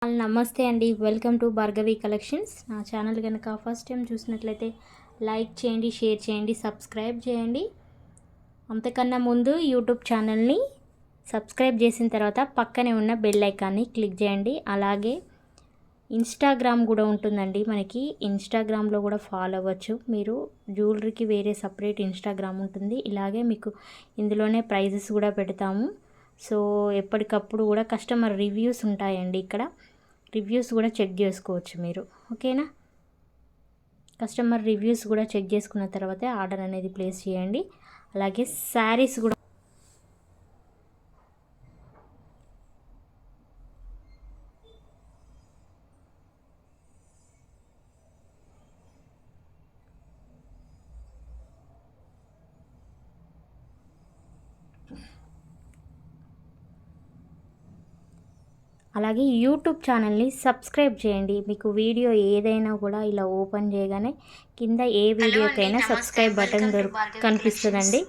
నమస్తే అండి, welcome to Bhargavi collections. నా ఛానల్ కనుక ఫస్ట్ టైం చూసినట్లయితే లైక్ చేయండి, షేర్ చేయండి, సబ్స్క్రైబ్ చేయండి. అంతకన్నా ముందు యూట్యూబ్ ఛానల్ని సబ్స్క్రైబ్ చేసిన తర్వాత పక్కనే ఉన్న బెల్ ఐకాన్ని క్లిక్ చేయండి. అలాగే ఇన్స్టాగ్రామ్ కూడా ఉంటుందండి, మనకి ఇన్స్టాగ్రామ్లో కూడా ఫాలో అవ్వచ్చు మీరు. జ్యువెలరీకి వేరే సపరేట్ ఇన్స్టాగ్రామ్ ఉంటుంది. ఇలాగే మీకు ఇందులోనే ప్రైజెస్ కూడా పెడతాము. సో ఎప్పటికప్పుడు కూడా కస్టమర్ రివ్యూస్ ఉంటాయండి. ఇక్కడ రివ్యూస్ కూడా చెక్ చేసుకోవచ్చు మీరు, ఓకేనా. కస్టమర్ రివ్యూస్ కూడా చెక్ చేసుకున్న తర్వాతే ఆర్డర్ అనేది ప్లేస్ చేయండి. అలాగే శారీస్ కూడా అలాగే యూట్యూబ్ ఛానల్ని సబ్స్క్రైబ్ చేయండి. మీకు వీడియో ఏదైనా కూడా ఇలా ఓపెన్ చేయగానే కింద ఏ వీడియోకైనా సబ్స్క్రైబ్ బటన్ కనిపిస్తుందండి.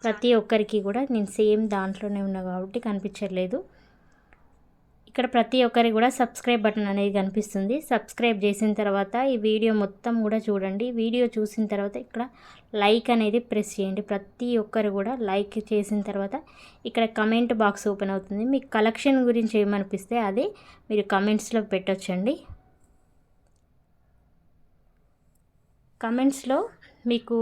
ప్రతి ఒక్కరికి కూడా నేను సేమ్ దాంట్లోనే ఉన్నా కాబట్టి కనిపించట్లేదు. ఇక్కడ ప్రతి ఒక్కరికి కూడా సబ్స్క్రైబ్ బటన్ అనేది కనిపిస్తుంది. సబ్స్క్రైబ్ చేసిన తర్వాత ఈ వీడియో మొత్తం కూడా చూడండి. వీడియో చూసిన తర్వాత ఇక్కడ లైక్ అనేది ప్రెస్ చేయండి. ప్రతి ఒక్కరు కూడా లైక్ చేసిన తర్వాత ఇక్కడ కమెంట్ బాక్స్ ఓపెన్ అవుతుంది. మీకు కలెక్షన్ గురించి ఏమనిపిస్తే అది మీరు కమెంట్స్లో పెట్టొచ్చండి. కమెంట్స్లో మీకు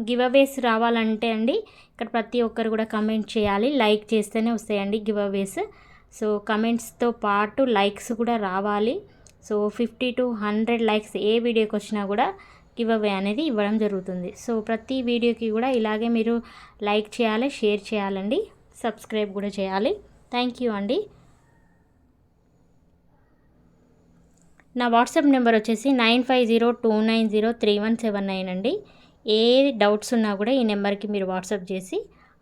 గివ్ అవేస్ రావాలంటే అండి, ఇక్కడ ప్రతి ఒక్కరు కూడా కమెంట్ చేయాలి. లైక్ చేస్తేనే వస్తాయండి గివ్ అవేస్. సో కమెంట్స్తో పాటు లైక్స్ కూడా రావాలి. సో 50 to 100 లైక్స్ ఏ వీడియోకి వచ్చినా కూడా గివ్ అవే అనేది ఇవ్వడం జరుగుతుంది. సో ప్రతి వీడియోకి కూడా ఇలాగే మీరు లైక్ చేయాలి, షేర్ చేయాలండి, సబ్స్క్రైబ్ కూడా చేయాలి. థ్యాంక్ యూ అండి. నా వాట్సాప్ నెంబర్ వచ్చేసి 9502903179 అండి. ఏ డౌట్స్ ఉన్నా కూడా ఈ నెంబర్కి మీరు వాట్సాప్ చేసి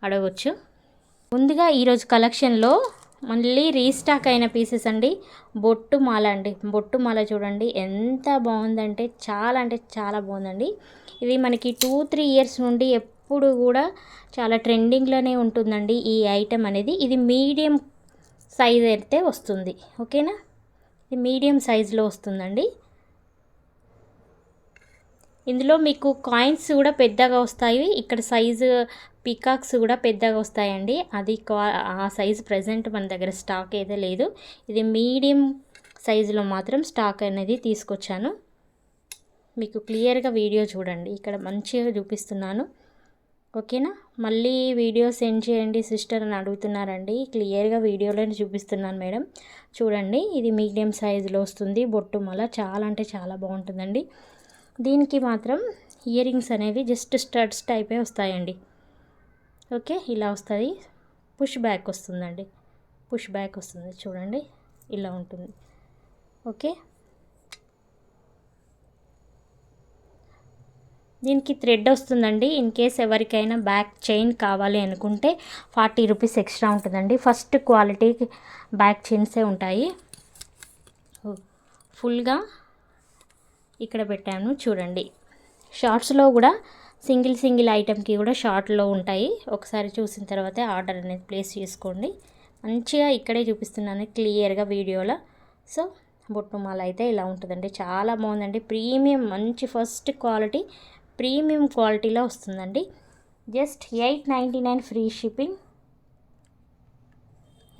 అడగవచ్చు. ముందుగా ఈరోజు కలెక్షన్లో మళ్ళీ రీస్టాక్ అయిన పీసెస్ అండి. బొట్టు మాల అండి. బొట్టు మాల చూడండి ఎంత బాగుందంటే చాలా బాగుందండి. ఇది మనకి 2-3 ఇయర్స్ నుండి ఎప్పుడు కూడా చాలా ట్రెండింగ్లోనే ఉంటుందండి ఈ ఐటెం అనేది. ఇది మీడియం సైజ్ అయితే వస్తుంది, ఓకేనా. ఇది మీడియం సైజులో వస్తుందండి. ఇందులో మీకు కాయిన్స్ కూడా పెద్దగా వస్తాయి. ఇక్కడ సైజు పీకాక్స్ కూడా పెద్దగా వస్తాయండి. అది ఆ సైజు ప్రజెంట్ మన దగ్గర స్టాక్ అయితే లేదు. ఇది మీడియం సైజులో మాత్రం స్టాక్ అనేది తీసుకొచ్చాను. మీకు క్లియర్గా వీడియో చూడండి, ఇక్కడ మంచిగా చూపిస్తున్నాను, ఓకేనా. మళ్ళీ వీడియో సెండ్ చేయండి సిస్టర్ అని అడుగుతున్నారండి. క్లియర్గా వీడియోలోనే చూపిస్తున్నాను మేడం. చూడండి, ఇది మీడియం సైజులో వస్తుంది. బొట్టు మాల చాలా అంటే చాలా బాగుంటుందండి. దీనికి మాత్రం ఇయర్ రింగ్స్ అనేవి జస్ట్ స్టడ్స్ టైపే వస్తాయండి, ఓకే. ఇలా వస్తుంది. పుష్ బ్యాక్ వస్తుందండి, పుష్ బ్యాక్ వస్తుంది చూడండి, ఇలా ఉంటుంది, ఓకే. దీనికి థ్రెడ్ వస్తుందండి. ఇన్ కేస్ ఎవరికైనా బ్యాక్ చైన్ కావాలి అనుకుంటే 40 రూపీస్ ఎక్స్ట్రా ఉంటుందండి. ఫస్ట్ క్వాలిటీ బ్యాక్ చైన్సే ఉంటాయి. ఫుల్గా ఇక్కడ పెట్టాను చూడండి. షార్ట్స్లో కూడా సింగిల్ ఐటెంకి కూడా షార్ట్లో ఉంటాయి. ఒకసారి చూసిన తర్వాత ఆర్డర్ అనేది ప్లేస్ చేసుకోండి. మంచిగా ఇక్కడే చూపిస్తున్నాను క్లియర్గా వీడియోలో. సో బొట్టుమాల అయితే ఇలా ఉంటుందండి, చాలా బాగుందండి. ప్రీమియం మంచి ఫస్ట్ క్వాలిటీ ప్రీమియం క్వాలిటీలో వస్తుందండి. Just 899 free shipping,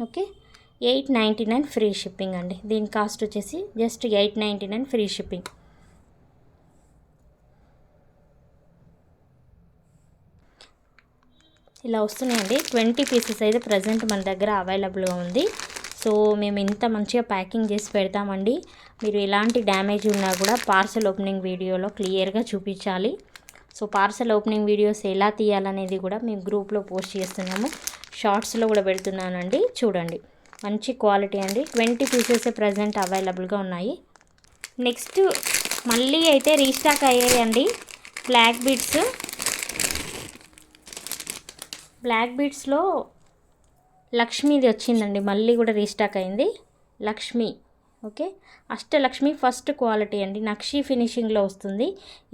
okay. 899 free shipping అండి. దీని కాస్ట్ వచ్చేసి జస్ట్ 899 ఫ్రీ షిప్పింగ్. ఇలా వస్తున్నాయండి. 20 పీసెస్ అయితే ప్రజెంట్ మన దగ్గర అవైలబుల్గా ఉంది. సో మేము ఇంత మంచిగా ప్యాకింగ్ చేసి పెడతామండి. మీరు ఎలాంటి డ్యామేజ్ ఉన్నా కూడా పార్సల్ ఓపెనింగ్ వీడియోలో క్లియర్గా చూపించాలి. సో పార్సల్ ఓపెనింగ్ వీడియోస్ ఎలా తీయాలనేది కూడా మేము గ్రూప్లో పోస్ట్ చేస్తున్నాము, షార్ట్స్లో కూడా పెడుతున్నానండి. చూడండి, మంచి క్వాలిటీ అండి. 20 పీసెస్ ప్రజెంట్ అవైలబుల్గా ఉన్నాయి. నెక్స్ట్ మళ్ళీ అయితే రీస్టాక్ అయ్యాయండి బ్లాక్ బీడ్స్లో లక్ష్మీది వచ్చిందండి. మళ్ళీ కూడా రీస్టాక్ అయింది Lakshmi, okay. Ashtalakshmi first quality అండి. నక్షి ఫినిషింగ్లో వస్తుంది.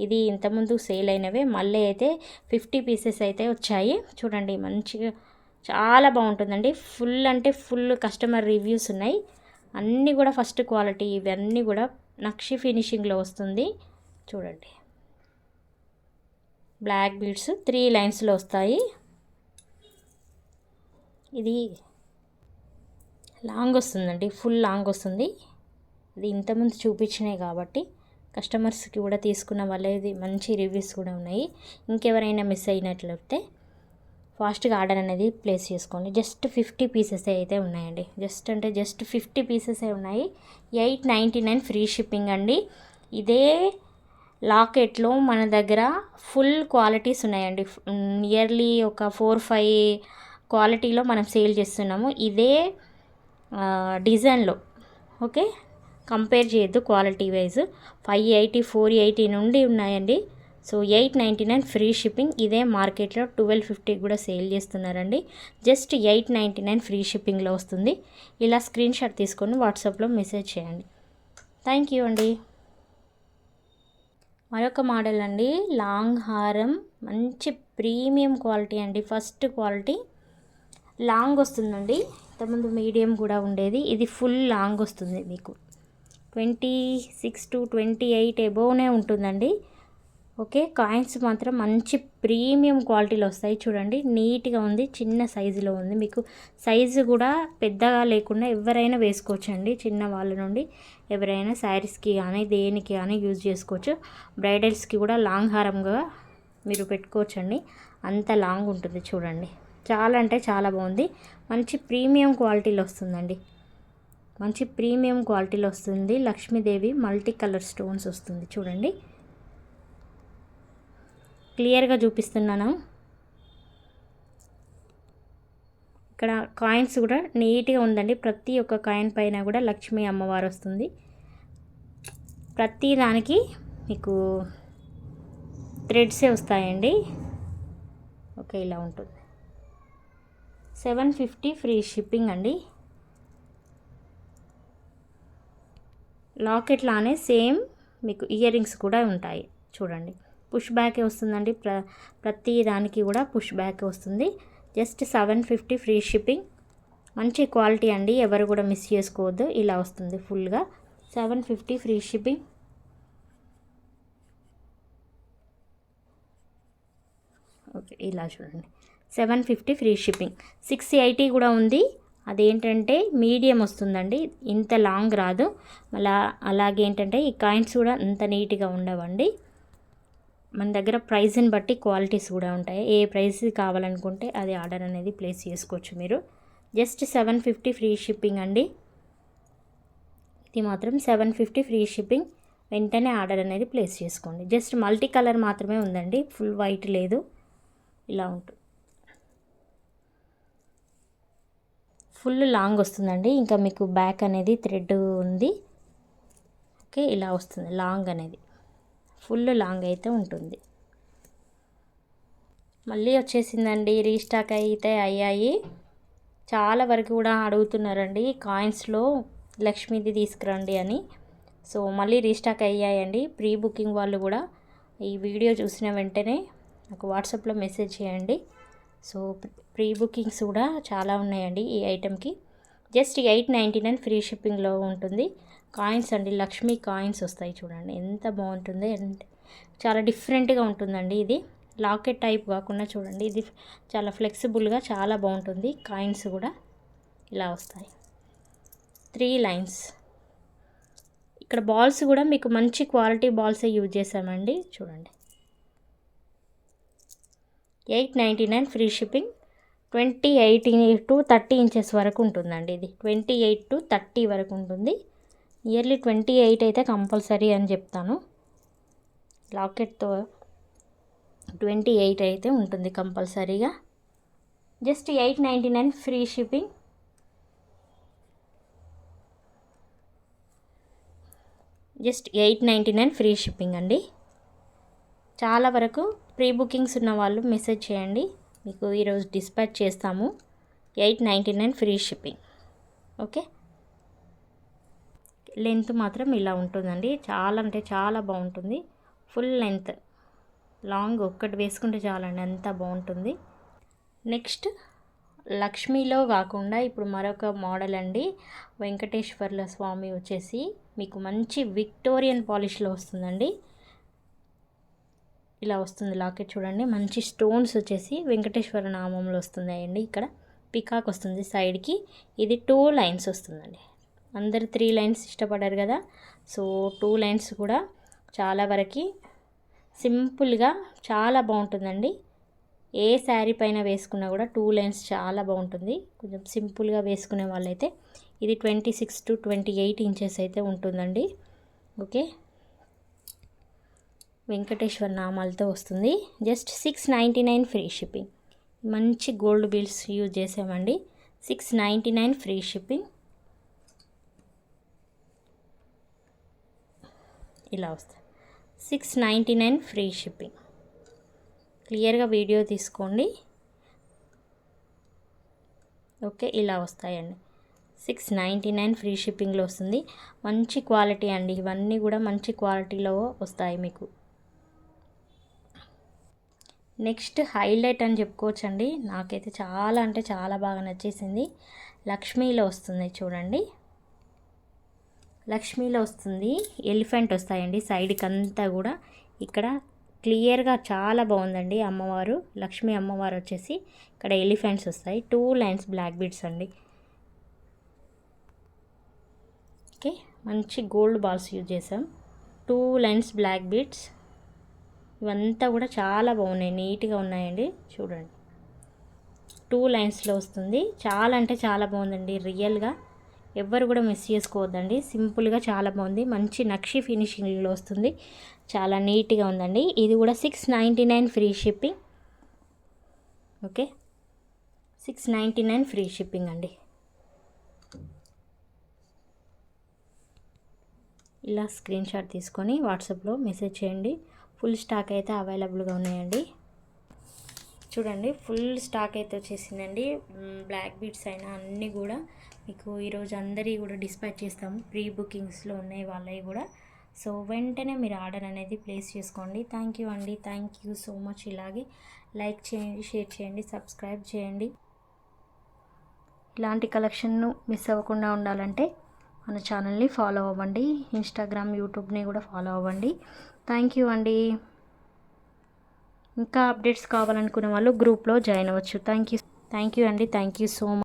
ఇది ఇంతకుముందు సేల్ అయినవే, మళ్ళీ అయితే 50 పీసెస్ అయితే వచ్చాయి. చూడండి మంచిగా చాలా బాగుంటుందండి. ఫుల్ అంటే ఫుల్ కస్టమర్ రివ్యూస్ ఉన్నాయి. అన్నీ కూడా ఫస్ట్ క్వాలిటీ, ఇవన్నీ కూడా నక్షి ఫినిషింగ్లో వస్తుంది చూడండి. బ్లాక్ బీడ్స్ 3 లైన్స్లో వస్తాయి. ఇది లాంగ్ వస్తుందండి, ఫుల్ లాంగ్ వస్తుంది. ఇది ఇంతకుముందు చూపించినాయి కాబట్టి కస్టమర్స్కి కూడా తీసుకున్న వాళ్ళది మంచి రివ్యూస్ కూడా ఉన్నాయి. ఇంకెవరైనా మిస్ అయినట్లయితే ఫాస్ట్గా ఆర్డర్ అనేది ప్లేస్ చేసుకోండి. జస్ట్ 50 పీసెస్ అయితే ఉన్నాయండి. జస్ట్ 50 పీసెసే ఉన్నాయి. 899 ఫ్రీ షిప్పింగ్ అండి. ఇదే లాకెట్లో మన దగ్గర ఫుల్ క్వాలిటీస్ ఉన్నాయండి. నియర్లీ ఒక 4-5 క్వాలిటీలో మనం సేల్ చేస్తున్నాము ఇదే డిజైన్లో. ఓకే, కంపేర్ చేయొద్దు క్వాలిటీ వైజ్. 580, 480 నుండి ఉన్నాయండి. So 899 free shipping. ఇదే మార్కెట్లో 1250 కూడా సేల్ చేస్తున్నారండి. జస్ట్ 899 ఫ్రీ షిప్పింగ్లో వస్తుంది. ఇలా స్క్రీన్ షాట్ తీసుకొని వాట్సాప్లో మెసేజ్ చేయండి. థ్యాంక్ యూ అండి. మరొక మోడల్ అండి, లాంగ్ హారం, మంచి ప్రీమియం క్వాలిటీ అండి. ఫస్ట్ క్వాలిటీ లాంగ్ వస్తుందండి. ఇంతకుముందు మీడియం కూడా ఉండేది, ఇది ఫుల్ లాంగ్ వస్తుంది. మీకు 26 to 28 ఎబోవ్నే ఉంటుందండి. ఓకే, కాయిన్స్ మాత్రం మంచి ప్రీమియం క్వాలిటీలో వస్తాయి. చూడండి, నీట్గా ఉంది, చిన్న సైజులో ఉంది. మీకు సైజు కూడా పెద్దగా లేకుండా ఎవరైనా వేసుకోవచ్చండి. చిన్న వాళ్ళ నుండి ఎవరైనా శారీస్కి కానీ దేనికి కానీ యూజ్ చేసుకోవచ్చు. బ్రైడల్స్కి కూడా లాంగ్ హారంగా మీరు పెట్టుకోవచ్చండి. అంత లాంగ్ ఉంటుంది చూడండి. చాలా అంటే చాలా బాగుంది. మంచి ప్రీమియం క్వాలిటీలో వస్తుందండి. మంచి ప్రీమియం క్వాలిటీలో వస్తుంది. లక్ష్మీదేవి మల్టీ కలర్ స్టోన్స్ వస్తుంది చూడండి. క్లియర్గా చూపిస్తున్నాను. ఇక్కడ కాయిన్స్ కూడా నీట్గా ఉందండి. ప్రతి ఒక్క కాయిన్ పైన కూడా లక్ష్మీ అమ్మవారు వస్తుంది. ప్రతి దానికి మీకు థ్రెడ్సే వస్తాయండి. ఓకే, ఇలా ఉంటుంది. 750 ఫ్రీ షిప్పింగ్ అండి. లాకెట్ లానే సేమ్ మీకు ఇయర్ రింగ్స్ కూడా ఉంటాయి చూడండి. పుష్ బ్యాకే వస్తుందండి. ప్రతి దానికి కూడా పుష్ బ్యాక్ వస్తుంది. Just 750 free shipping. మంచి క్వాలిటీ అండి, ఎవరు కూడా మిస్ చేసుకోవద్దు. ఇలా వస్తుంది ఫుల్గా. 750 ఫ్రీ షిప్పింగ్. ఓకే, ఇలా చూడండి. 750 ఫ్రీ షిప్పింగ్. 680 కూడా ఉంది. అదేంటంటే మీడియం వస్తుందండి, ఇంత లాంగ్ రాదు. అలాగే ఏంటంటే ఈ కాయిన్స్ కూడా అంత నీట్గా ఉండవండి. మన దగ్గర ప్రైస్ని బట్టి క్వాలిటీస్ కూడా ఉంటాయి. ఏ ప్రైస్ కావాలనుకుంటే అది ఆర్డర్ అనేది ప్లేస్ చేసుకోవచ్చు మీరు. జస్ట్ 750 ఫ్రీ షిప్పింగ్ అండి. ఇది మాత్రం 750 ఫ్రీ షిప్పింగ్. వెంటనే ఆర్డర్ అనేది ప్లేస్ చేసుకోండి. జస్ట్ మల్టీ కలర్ మాత్రమే ఉందండి, ఫుల్ వైట్ లేదు. ఇలా ఉంటుంది. ఫుల్ లాంగ్ వస్తుందండి. ఇంకా మీకు బ్యాక్ అనేది థ్రెడ్ ఉంది. ఓకే, ఇలా వస్తుంది లాంగ్ అనేది. ఫుల్ లాంగ్ అయితే ఉంటుంది. మళ్ళీ వచ్చేసిందండి, రీస్టాక్ అయితే అయ్యాయి. చాలా వరకు కూడా అడుగుతున్నారండి కాయిన్స్లో లక్ష్మీది తీసుకురండి అని. సో మళ్ళీ రీస్టాక్ అయ్యాయండి. ప్రీ బుకింగ్ వాళ్ళు కూడా ఈ వీడియో చూసిన వెంటనే నాకు వాట్సాప్లో మెసేజ్ చేయండి. సో ప్రీ బుకింగ్స్ కూడా చాలా ఉన్నాయండి ఈ ఐటెంకి. జస్ట్ 899 ఫ్రీ షిప్పింగ్లో ఉంటుంది. కాయిన్స్ అండి, లక్ష్మీ కాయిన్స్ వస్తాయి చూడండి, ఎంత బాగుంటుంది. అంటే చాలా డిఫరెంట్గా ఉంటుందండి. ఇది లాకెట్ టైప్ కాకుండా చూడండి, ఇది చాలా ఫ్లెక్సిబుల్గా చాలా బాగుంటుంది. కాయిన్స్ కూడా ఇలా వస్తాయి. 3 లైన్స్. ఇక్కడ బాల్స్ కూడా మీకు మంచి క్వాలిటీ బాల్సే యూజ్ చేసామండి చూడండి. 899 ఫ్రీ షిప్పింగ్. 28 to 30 ఇంచెస్ వరకు ఉంటుందండి. ఇది 28 to 30 వరకు ఉంటుంది. నియర్లీ 28 అయితే కంపల్సరీ అని చెప్తాను. లాకెట్తో 28 అయితే ఉంటుంది కంపల్సరీగా. Just 899 free shipping. Just 899 free shipping అండి. చాలా వరకు ప్రీ బుకింగ్స్ ఉన్న వాళ్ళు మెసేజ్ చేయండి, మీకు ఈరోజు డిస్పాచ్ చేస్తాము. 899 ఫ్రీ షిప్పింగ్. ఓకే, లెంత్ మాత్రం ఇలా ఉంటుందండి. చాలా అంటే చాలా బాగుంటుంది. ఫుల్ లెంత్, లాంగ్ ఒక్కటి వేసుకుంటే చాలండి, అంత బాగుంటుంది. నెక్స్ట్ లక్ష్మీలో కాకుండా ఇప్పుడు మరొక మోడల్ అండి. వెంకటేశ్వర్ల స్వామి వచ్చేసి మీకు మంచి విక్టోరియన్ పాలిష్లో వస్తుందండి. ఇలా వస్తుంది లాకెట్ చూడండి. మంచి స్టోన్స్ వచ్చేసి వెంకటేశ్వర నామంలో వస్తున్నాయండి. ఇక్కడ పికాక్ వస్తుంది సైడ్కి. ఇది 2 లైన్స్ వస్తుందండి. అందరు 3 లైన్స్ ఇష్టపడారు కదా, సో 2 లైన్స్ కూడా చాలా వరకు సింపుల్గా చాలా బాగుంటుందండి. ఏ శారీ పైన వేసుకున్నా కూడా 2 లైన్స్ చాలా బాగుంటుంది. కొంచెం సింపుల్గా వేసుకునే వాళ్ళైతే ఇది 26 to 28 ఇంచెస్ అయితే ఉంటుందండి. ఓకే, వెంకటేశ్వర నామాలతో వస్తుంది. Just 699 free shipping. మంచి గోల్డ్ బిల్స్ యూజ్ చేసామండి. 699 ఫ్రీ షిప్పింగ్. ఇలా వస్తుంది 699 ఫ్రీ షిప్పింగ్. క్లియర్గా వీడియో తీసుకోండి. ఓకే, ఇలా వస్తాయండి. 699 ఫ్రీ షిప్పింగ్లో వస్తుంది. మంచి క్వాలిటీ అండి. ఇవన్నీ కూడా మంచి క్వాలిటీలో వస్తాయి మీకు. నెక్స్ట్ హైలైట్ అని చెప్పుకోవచ్చండి. నాకైతే చాలా అంటే చాలా బాగా నచ్చేసింది. లక్ష్మీలో వస్తుంది చూడండి. లక్ష్మీలో వస్తుంది. ఎలిఫెంట్ వస్తాయండి సైడ్కి అంతా కూడా. ఇక్కడ క్లియర్గా చాలా బాగుందండి. అమ్మవారు లక్ష్మీ అమ్మవారు వచ్చేసి ఇక్కడ ఎలిఫెంట్స్ వస్తాయి. 2 లైన్స్ బ్లాక్ బీడ్స్ అండి. ఓకే, మంచి గోల్డ్ బాల్స్ యూజ్ చేసాం. 2 లైన్స్ బ్లాక్ బీడ్స్. ఇవంతా కూడా చాలా బాగున్నాయి, నీట్గా ఉన్నాయండి. చూడండి 2 లైన్స్లో వస్తుంది. చాలా అంటే చాలా బాగుందండి. రియల్గా ఎవ్వరు కూడా మిస్ చేసుకోవద్దండి. సింపుల్గా చాలా బాగుంది. మంచి నక్షి ఫినిషింగ్లో వస్తుంది. చాలా నీట్గా ఉందండి. ఇది కూడా 699 free shipping. Okay, 699 free shipping అండి. ఇలా స్క్రీన్ షాట్ తీసుకొని వాట్సాప్లో మెసేజ్ చేయండి. ఫుల్ స్టాక్ అయితే అవైలబుల్గా ఉన్నాయండి. చూడండి ఫుల్ స్టాక్ అయితే వచ్చేసిందండి. బ్లాక్ బీడ్స్ అయినా అన్నీ కూడా మీకు ఈరోజు అందరి కూడా డిస్పాచ్ చేస్తాము. ప్రీ బుకింగ్స్లో ఉన్నాయి వాళ్ళవి కూడా. సో వెంటనే మీరు ఆర్డర్ అనేది ప్లేస్ చేసుకోండి. థ్యాంక్ యూ అండి. Thank you so much. ఇలాగే లైక్ చేయండి, షేర్ చేయండి, సబ్స్క్రైబ్ చేయండి. ఇలాంటి కలెక్షన్ను మిస్ అవ్వకుండా ఉండాలంటే మన ఛానల్ని ఫాలో అవ్వండి. ఇన్స్టాగ్రామ్, యూట్యూబ్ని కూడా ఫాలో అవ్వండి. థ్యాంక్ యూ అండి. ఇంకా అప్డేట్స్ కావాలనుకునే వాళ్ళు గ్రూప్లో జాయిన్ అవ్వచ్చు. థ్యాంక్ యూ అండి. Thank you so much.